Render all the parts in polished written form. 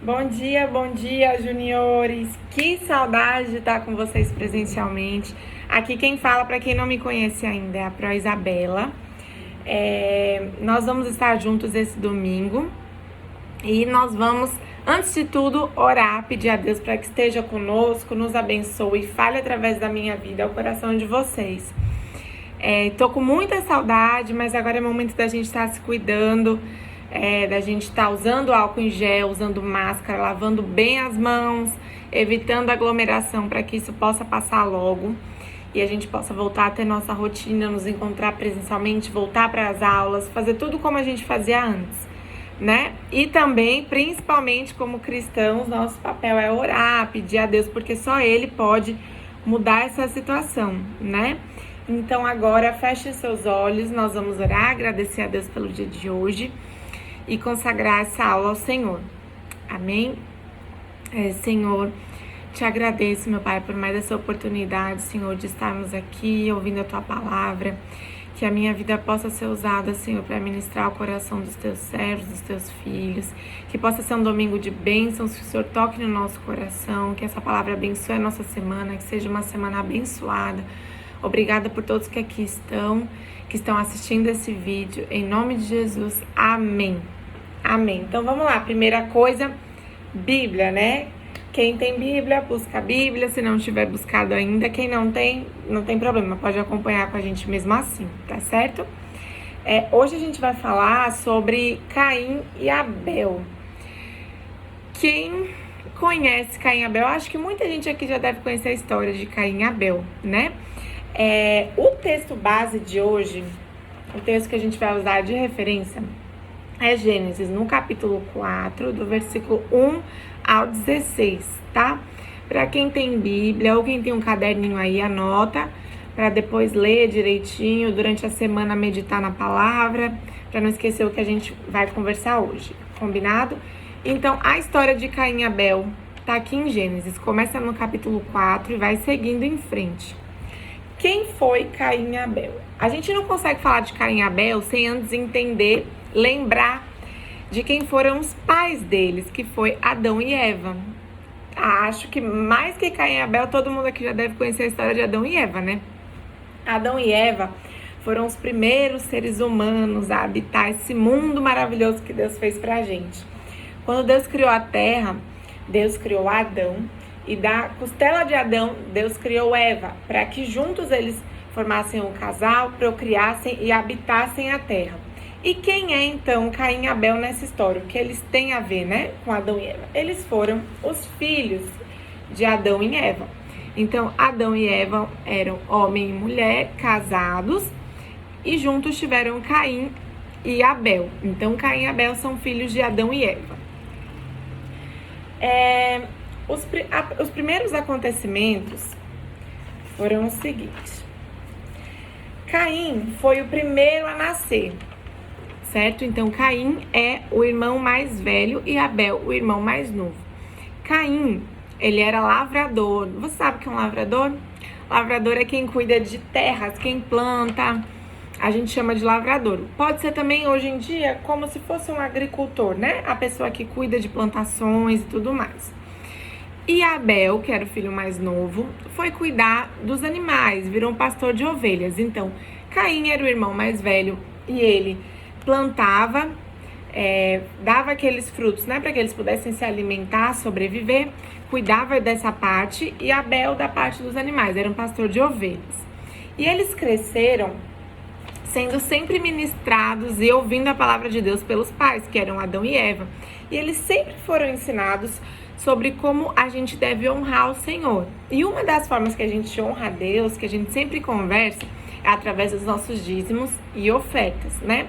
Bom dia, juniores. Que saudade de estar com vocês presencialmente. Aqui quem fala, para quem não me conhece ainda, é a Pro Isabela. Nós vamos estar juntos esse domingo e nós vamos, antes de tudo, orar, pedir a Deus para que esteja conosco, nos abençoe e fale através da minha vida ao coração de vocês. Tô com muita saudade, mas agora é momento da gente estar se cuidando, da gente estar usando álcool em gel, usando máscara, lavando bem as mãos, evitando aglomeração para que isso possa passar logo e a gente possa voltar a ter nossa rotina, nos encontrar presencialmente, voltar para as aulas, fazer tudo como a gente fazia antes, né? E também, principalmente como cristãos, nosso papel é orar, pedir a Deus, porque só Ele pode mudar essa situação, né? Então agora feche seus olhos, nós vamos orar, agradecer a Deus pelo dia de hoje e consagrar essa aula ao Senhor. Amém? Senhor, te agradeço, meu Pai, por mais essa oportunidade, Senhor, de estarmos aqui ouvindo a Tua palavra, que a minha vida possa ser usada, Senhor, para ministrar o coração dos Teus servos, dos Teus filhos, que possa ser um domingo de bênçãos, que o Senhor toque no nosso coração, que essa palavra abençoe a nossa semana, que seja uma semana abençoada. Obrigada por todos que aqui estão, que estão assistindo esse vídeo. Em nome de Jesus, amém. Amém. Então vamos lá. Primeira coisa, Bíblia, né? Quem tem Bíblia, busca a Bíblia. Se não tiver buscado ainda, quem não tem problema. Pode acompanhar com a gente mesmo assim, tá certo? Hoje a gente vai falar sobre Caim e Abel. Quem conhece Caim e Abel? Acho que muita gente aqui já deve conhecer a história de Caim e Abel, né? O texto base de hoje, o texto que a gente vai usar de referência, é Gênesis, no capítulo 4, do versículo 1 ao 16, tá? Para quem tem Bíblia ou quem tem um caderninho aí, anota, para depois ler direitinho, durante a semana meditar na palavra, para não esquecer o que a gente vai conversar hoje, combinado? Então, a história de Caim e Abel tá aqui em Gênesis, começa no capítulo 4 e vai seguindo em frente. Quem foi Caim e Abel? A gente não consegue falar de Caim e Abel sem antes entender, lembrar de quem foram os pais deles, que foi Adão e Eva. Acho que mais que Caim e Abel, todo mundo aqui já deve conhecer a história de Adão e Eva, né? Adão e Eva foram os primeiros seres humanos a habitar esse mundo maravilhoso que Deus fez pra gente. Quando Deus criou a terra, Deus criou Adão, e da costela de Adão, Deus criou Eva, para que juntos eles formassem um casal, procriassem e habitassem a terra. E quem é então Caim e Abel nessa história? O que eles têm a ver, né, com Adão e Eva? Eles foram os filhos de Adão e Eva. Então, Adão e Eva eram homem e mulher, casados, e juntos tiveram Caim e Abel. Então, Caim e Abel são filhos de Adão e Eva. Os primeiros acontecimentos foram os seguintes. Caim foi o primeiro a nascer, certo? Então, Caim é o irmão mais velho e Abel o irmão mais novo. Caim, ele era lavrador. Você sabe o que é um lavrador? Lavrador é quem cuida de terras, quem planta. A gente chama de lavrador. Pode ser também, hoje em dia, como se fosse um agricultor, né? A pessoa que cuida de plantações e tudo mais. E Abel, que era o filho mais novo, foi cuidar dos animais, virou um pastor de ovelhas. Então, Caim era o irmão mais velho e ele plantava, dava aqueles frutos, né, para que eles pudessem se alimentar, sobreviver, cuidava dessa parte, e Abel da parte dos animais, era um pastor de ovelhas. E eles cresceram sendo sempre ministrados e ouvindo a palavra de Deus pelos pais, que eram Adão e Eva. E eles sempre foram ensinados sobre como a gente deve honrar o Senhor. E uma das formas que a gente honra a Deus, que a gente sempre conversa, é através dos nossos dízimos e ofertas, né?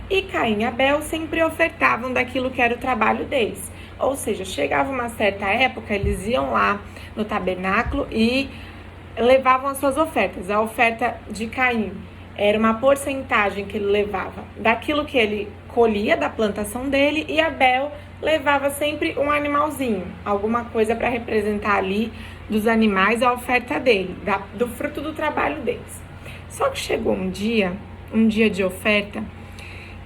E Caim e Abel sempre ofertavam daquilo que era o trabalho deles. Ou seja, chegava uma certa época, eles iam lá no tabernáculo e levavam as suas ofertas. A oferta de Caim era uma porcentagem que ele levava daquilo que ele colhia da plantação dele, e Abel levava sempre um animalzinho, alguma coisa para representar ali dos animais a oferta dele, do fruto do trabalho deles. Só que chegou um dia de oferta,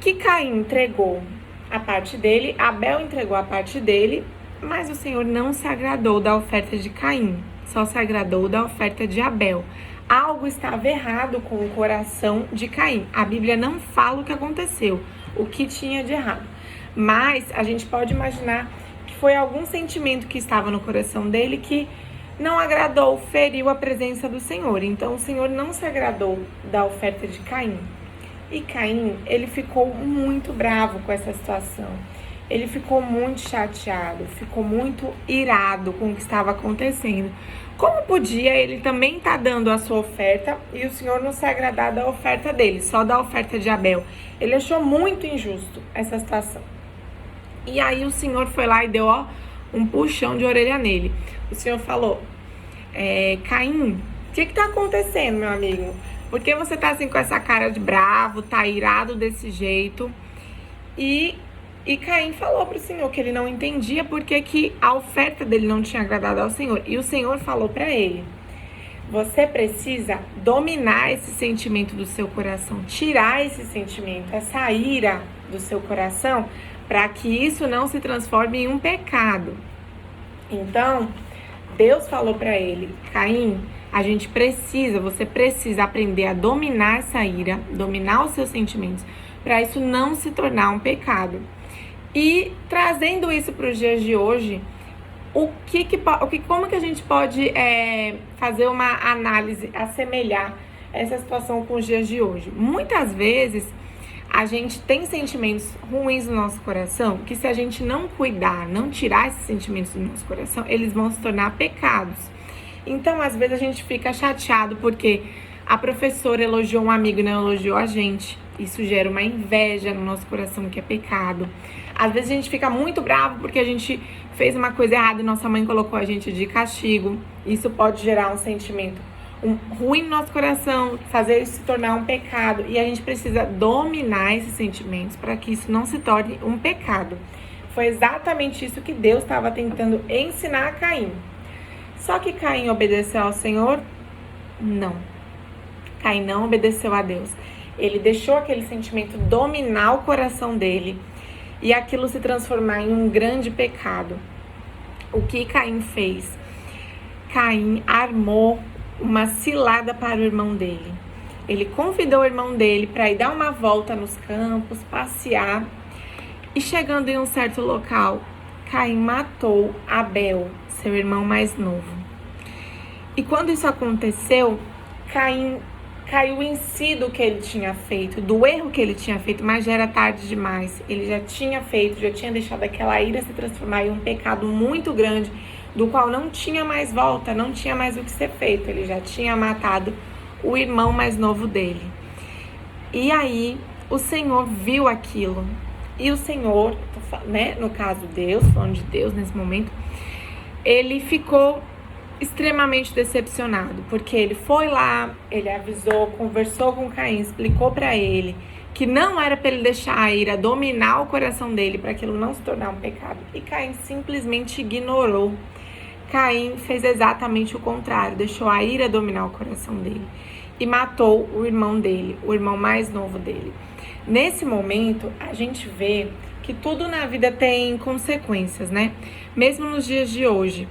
que Caim entregou a parte dele, Abel entregou a parte dele Mas o Senhor não se agradou da oferta de Caim, só se agradou da oferta de Abel. Algo estava errado com o coração de Caim. A Bíblia não fala o que aconteceu, o que tinha de errado. Mas a gente pode imaginar que foi algum sentimento que estava no coração dele que não agradou, feriu a presença do Senhor. Então o Senhor não se agradou da oferta de Caim. E Caim, ele ficou muito bravo com essa situação. Ele ficou muito chateado, ficou muito irado com o que estava acontecendo. Como podia ele também estar dando a sua oferta e o Senhor não se agradar da oferta dele, só da oferta de Abel? Ele achou muito injusto essa situação. E aí o Senhor foi lá e deu um puxão de orelha nele. O Senhor falou, Caim, o que está acontecendo, meu amigo? Por que você tá assim com essa cara de bravo, tá irado desse jeito? E Caim falou pro Senhor que ele não entendia porque que a oferta dele não tinha agradado ao Senhor. E o Senhor falou para ele, você precisa dominar esse sentimento do seu coração, tirar esse sentimento, essa ira do seu coração, para que isso não se transforme em um pecado. Então, Deus falou para ele, Caim, você precisa aprender a dominar essa ira, dominar os seus sentimentos, para isso não se tornar um pecado. E trazendo isso para os dias de hoje, como que a gente pode fazer uma análise, assemelhar essa situação com os dias de hoje? Muitas vezes a gente tem sentimentos ruins no nosso coração, que se a gente não cuidar, não tirar esses sentimentos do nosso coração, eles vão se tornar pecados. Então, às vezes a gente fica chateado porque a professora elogiou um amigo e não elogiou a gente. Isso gera uma inveja no nosso coração, que é pecado. Às vezes a gente fica muito bravo porque a gente fez uma coisa errada e nossa mãe colocou a gente de castigo. Isso pode gerar um sentimento ruim no nosso coração, fazer isso se tornar um pecado. E a gente precisa dominar esses sentimentos para que isso não se torne um pecado. Foi exatamente isso que Deus estava tentando ensinar a Caim. Só que Caim obedeceu ao Senhor? Não. Caim não obedeceu a Deus. Ele deixou aquele sentimento dominar o coração dele e aquilo se transformar em um grande pecado. O que Caim fez? Caim armou uma cilada para o irmão dele. Ele convidou o irmão dele para ir dar uma volta nos campos, passear. E chegando em um certo local, Caim matou Abel, seu irmão mais novo. E quando isso aconteceu, Caim caiu em si do que ele tinha feito, do erro que ele tinha feito, mas já era tarde demais. Ele já tinha deixado aquela ira se transformar em um pecado muito grande, do qual não tinha mais volta, não tinha mais o que ser feito. Ele já tinha matado o irmão mais novo dele. E aí, o Senhor viu aquilo. E o Senhor, no caso Deus, falando de Deus nesse momento, ele ficou extremamente decepcionado, porque ele foi lá, ele avisou, conversou com Caim, explicou para ele que não era para ele deixar a ira dominar o coração dele, para aquilo não se tornar um pecado. E Caim simplesmente ignorou. Caim fez exatamente o contrário, deixou a ira dominar o coração dele e matou o irmão dele, o irmão mais novo dele. Nesse momento, a gente vê que tudo na vida tem consequências, né? Mesmo nos dias de hoje.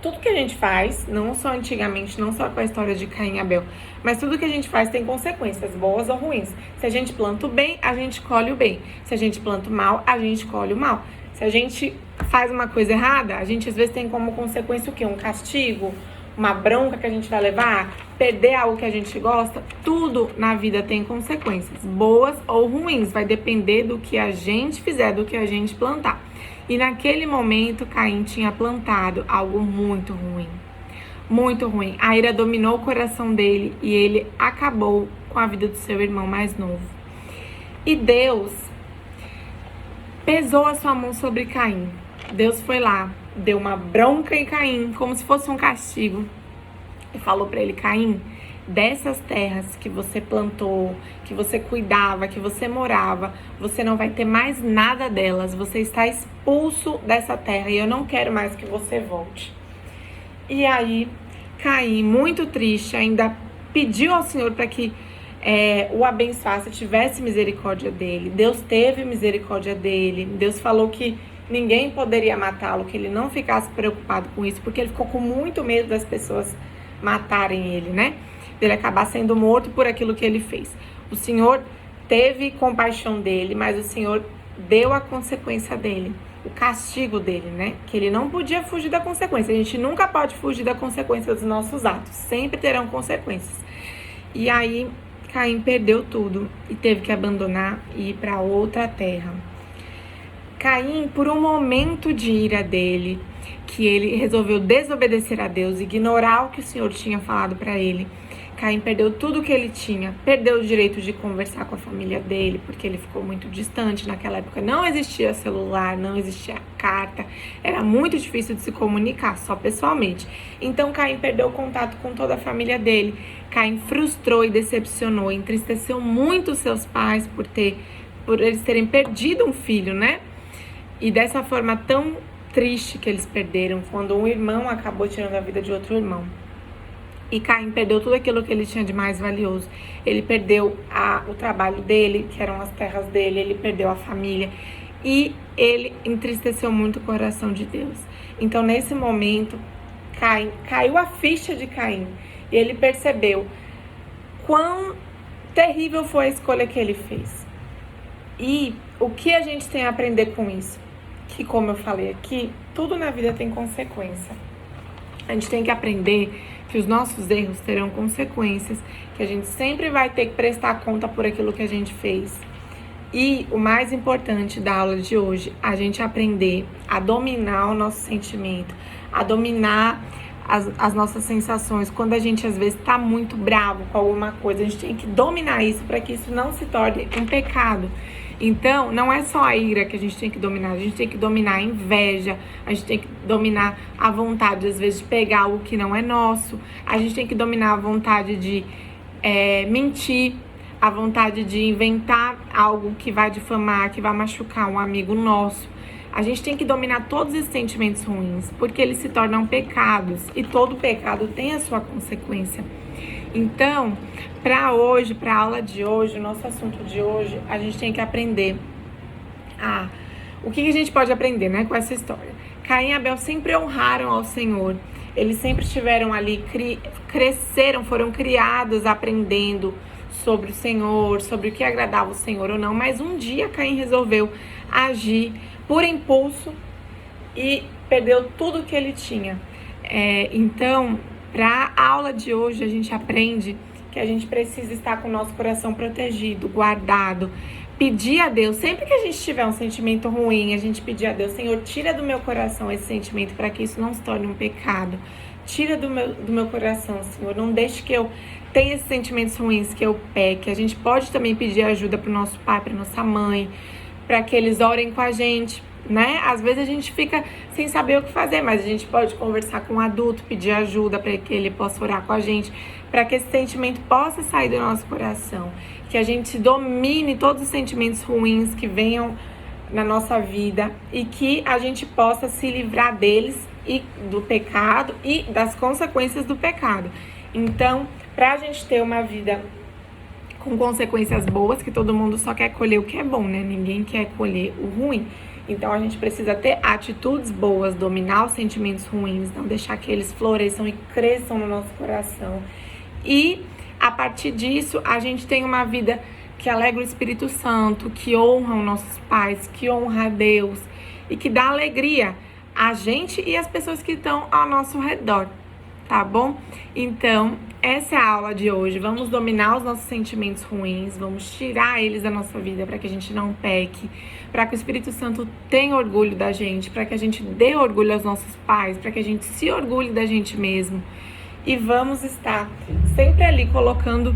Tudo que a gente faz, não só antigamente, não só com a história de Caim e Abel, mas tudo que a gente faz tem consequências, boas ou ruins. Se a gente planta o bem, a gente colhe o bem. Se a gente planta o mal, a gente colhe o mal. Se a gente faz uma coisa errada, a gente às vezes tem como consequência o quê? Um castigo, uma bronca que a gente vai levar, perder algo que a gente gosta. Tudo na vida tem consequências, boas ou ruins. Vai depender do que a gente fizer, do que a gente plantar. E naquele momento, Caim tinha plantado algo muito ruim. Muito ruim. A ira dominou o coração dele e ele acabou com a vida do seu irmão mais novo. E Deus pesou a sua mão sobre Caim. Deus foi lá, deu uma bronca em Caim, como se fosse um castigo. E falou para ele, Caim, dessas terras que você plantou, que você cuidava, que você morava, você não vai ter mais nada delas. Você está expulso dessa terra e eu não quero mais que você volte. E aí, Caim, muito triste, ainda pediu ao Senhor para que o abençoasse, tivesse misericórdia dele. Deus teve misericórdia dele. Deus falou que ninguém poderia matá-lo, que ele não ficasse preocupado com isso, porque ele ficou com muito medo das pessoas matarem ele, né? Dele acabar sendo morto por aquilo que ele fez. O Senhor teve compaixão dele, mas o Senhor deu a consequência dele, o castigo dele, né? Que ele não podia fugir da consequência. A gente nunca pode fugir da consequência dos nossos atos, sempre terão consequências. E aí Caim perdeu tudo e teve que abandonar e ir para outra terra. Caim, por um momento de ira dele, que ele resolveu desobedecer a Deus, ignorar o que o Senhor tinha falado para ele, Caim perdeu tudo que ele tinha, perdeu o direito de conversar com a família dele, porque ele ficou muito distante. Naquela época não existia celular, não existia carta, era muito difícil de se comunicar, só pessoalmente. Então Caim perdeu o contato com toda a família dele. Caim frustrou e decepcionou, entristeceu muito seus pais por eles terem perdido um filho, né? E dessa forma tão triste que eles perderam, quando um irmão acabou tirando a vida de outro irmão. E Caim perdeu tudo aquilo que ele tinha de mais valioso. Ele perdeu o trabalho dele, que eram as terras dele, ele perdeu a família. E ele entristeceu muito o coração de Deus. Então, nesse momento, caiu a ficha de Caim. E ele percebeu quão terrível foi a escolha que ele fez. E o que a gente tem a aprender com isso? Que, como eu falei aqui, tudo na vida tem consequência. A gente tem que aprender que os nossos erros terão consequências, que a gente sempre vai ter que prestar conta por aquilo que a gente fez. E o mais importante da aula de hoje, a gente aprender a dominar o nosso sentimento, a dominar as nossas sensações. Quando a gente às vezes está muito bravo com alguma coisa, a gente tem que dominar isso para que isso não se torne um pecado. Então, não é só a ira que a gente tem que dominar, a gente tem que dominar a inveja, a gente tem que dominar a vontade, às vezes, de pegar algo que não é nosso, a gente tem que dominar a vontade de mentir, a vontade de inventar algo que vai difamar, que vai machucar um amigo nosso. A gente tem que dominar todos esses sentimentos ruins, porque eles se tornam pecados, e todo pecado tem a sua consequência. Então, para hoje, para a aula de hoje, o nosso assunto de hoje, a gente tem que aprender o que a gente pode aprender, né, com essa história. Caim e Abel sempre honraram ao Senhor, eles sempre estiveram ali, cresceram, foram criados aprendendo sobre o Senhor, sobre o que agradava o Senhor ou não, mas um dia Caim resolveu agir por impulso e perdeu tudo que ele tinha. Então, para a aula de hoje, a gente aprende que a gente precisa estar com o nosso coração protegido, guardado, pedir a Deus, sempre que a gente tiver um sentimento ruim, a gente pedir a Deus, Senhor, tira do meu coração esse sentimento para que isso não se torne um pecado. Tira do meu coração, Senhor, não deixe que eu tenha esses sentimentos ruins, que eu peque. A gente pode também pedir ajuda para o nosso pai, para nossa mãe, para que eles orem com a gente, né? Às vezes a gente fica sem saber o que fazer, mas a gente pode conversar com um adulto, pedir ajuda para que ele possa orar com a gente, para que esse sentimento possa sair do nosso coração, que a gente domine todos os sentimentos ruins que venham na nossa vida e que a gente possa se livrar deles e do pecado e das consequências do pecado. Então, para a gente ter uma vida com consequências boas, que todo mundo só quer colher o que é bom, né? Ninguém quer colher o ruim. Então, a gente precisa ter atitudes boas, dominar os sentimentos ruins, não deixar que eles floresçam e cresçam no nosso coração. E, a partir disso, a gente tem uma vida que alegra o Espírito Santo, que honra os nossos pais, que honra a Deus e que dá alegria a gente e as pessoas que estão ao nosso redor, tá bom? Então, essa é a aula de hoje. Vamos dominar os nossos sentimentos ruins, vamos tirar eles da nossa vida para que a gente não peque, para que o Espírito Santo tenha orgulho da gente, para que a gente dê orgulho aos nossos pais, para que a gente se orgulhe da gente mesmo. E vamos estar sempre ali colocando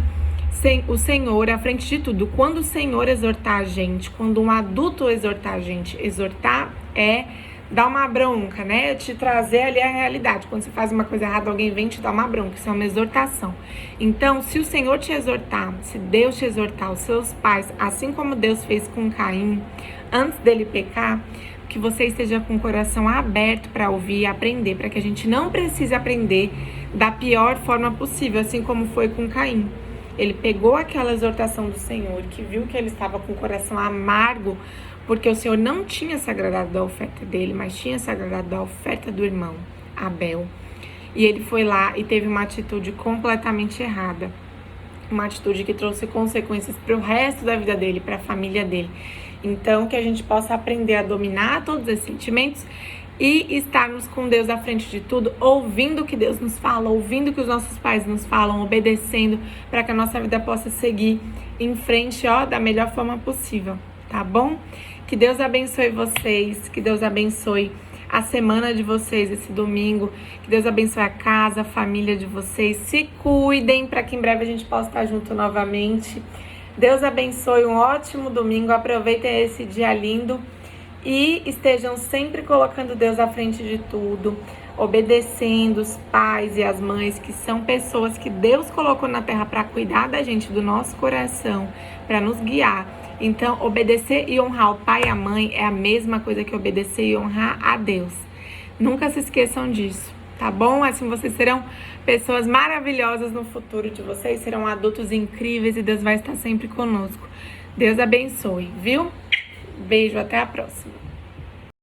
o Senhor à frente de tudo. Quando o Senhor exortar a gente, quando um adulto exortar a gente, exortar é dar uma bronca, né? Te trazer ali a realidade. Quando você faz uma coisa errada, alguém vem te dar uma bronca. Isso é uma exortação. Então, se o Senhor te exortar, se Deus te exortar, os seus pais, assim como Deus fez com Caim, antes dele pecar, que você esteja com o coração aberto para ouvir e aprender, para que a gente não precise aprender da pior forma possível, assim como foi com Caim. Ele pegou aquela exortação do Senhor, que viu que ele estava com o coração amargo porque o Senhor não tinha se agradado da oferta dele, mas tinha se agradado da oferta do irmão, Abel. E ele foi lá e teve uma atitude completamente errada. Uma atitude que trouxe consequências para o resto da vida dele, para a família dele. Então, que a gente possa aprender a dominar todos esses sentimentos e estarmos com Deus à frente de tudo, ouvindo o que Deus nos fala, ouvindo o que os nossos pais nos falam, obedecendo, para que a nossa vida possa seguir em frente, da melhor forma possível, tá bom? Que Deus abençoe vocês, que Deus abençoe a semana de vocês, esse domingo, que Deus abençoe a casa, a família de vocês, se cuidem para que em breve a gente possa estar junto novamente. Deus abençoe, um ótimo domingo, aproveitem esse dia lindo e estejam sempre colocando Deus à frente de tudo, obedecendo os pais e as mães, que são pessoas que Deus colocou na terra para cuidar da gente, do nosso coração, para nos guiar. Então, obedecer e honrar o pai e a mãe é a mesma coisa que obedecer e honrar a Deus. Nunca se esqueçam disso, tá bom? Assim vocês serão pessoas maravilhosas no futuro de vocês, serão adultos incríveis e Deus vai estar sempre conosco. Deus abençoe, viu? Beijo, até a próxima.